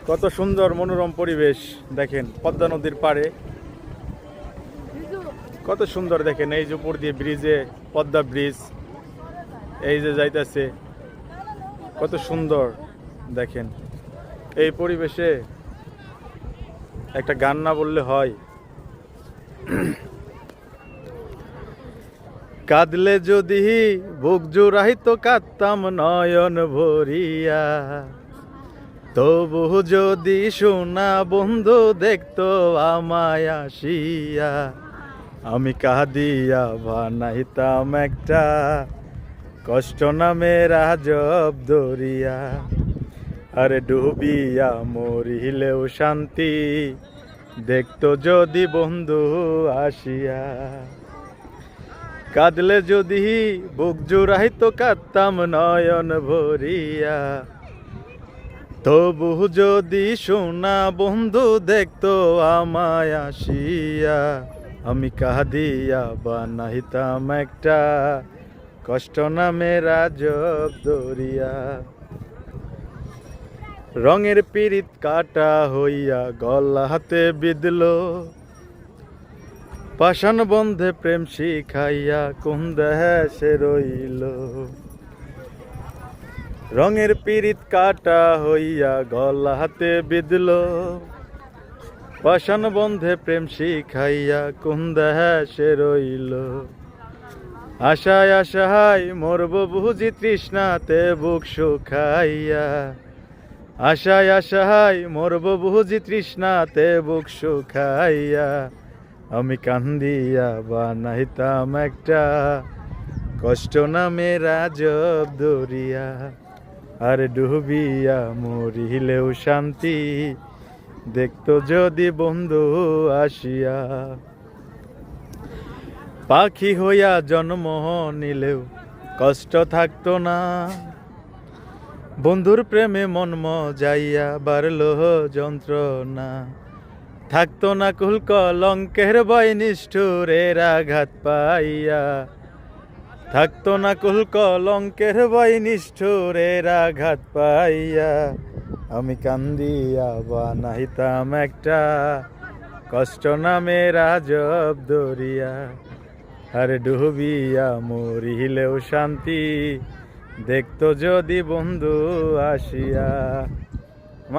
কত সুন্দর মনোরম পরিবেশ দেখেন, পদ্মা নদীর পাড়ে কত সুন্দর দেখেন। এই যে উপর দিয়ে ব্রিজে, পদ্মা ব্রিজ এই যে যাইতেছে, কত সুন্দর দেখেন। এই পরিবেশে একটা গান না বললে হয়। কাঁদলে যদি বুক জুড়াইতো কাঁদতাম নয়ন ভরিয়া, তবু যদি সোনা বন্ধু দেখতো আমায় আসিয়া, আমি কাঁদিয়া বানাইতাম একটা কষ্ট নামের আজব দরিয়া। আরে ডুবিয়া মরিলেও শান্তি দেখতো যদি বন্ধু আসিয়া। কাঁদলে যদি বুক জুড়াইতো কাঁদতাম নয়ন ভরিয়া, তবু যদি সোনা বন্ধু দেখতো আমায় আসিয়া, আমি কাঁদিয়া বানাইতাম একটা কষ্ট নামের আজব দরিয়া। রঙের পিরিত কাটা হইয়া গলা হাতে বিঁধল, পাষাণ বন্ধে প্রেম শিখাইয়া কোন দেশে রইল। রঙের পিরিত কাটা হইয়া গলা হাতে বিঁধল, পাষাণ বন্ধে প্রেম শিখাইয়া কোন দেশে রইল। আশায় আশায় মরব বুঝি তৃষ্ণাতে বুক শুকাইয়া, আশায় আশায় মরব বুঝি তৃষ্ণাতে বুক শুকাইয়া, আমি কান্দিয়া বানাইতাম একটা কষ্ট নামের আজব দরিয়া। আর ডুবিয়া মরিলেও শান্তি দেখতো যদি বন্ধু আসিয়া। পাখি হইয়া জন্ম নিলেও কষ্ট থাকতো না, বন্ধুর প্রেমে মন মজাইয়া বাড়ল যন্ত্রণা। থাকতো না কুল কলঙ্কের ভয় নিষ্ঠুরের আঘাত পাইয়া, থাকতো না কুল কলঙ্কের ভয় নিষ্ঠুরের আঘাত পাইয়া, আমি কান্দিয়া বানাইতাম একটা কষ্ট নামের আজব দরিয়া। আর ডুবিয়া মরিলেও শান্তি দেখতো যদি বন্ধু আসিয়া।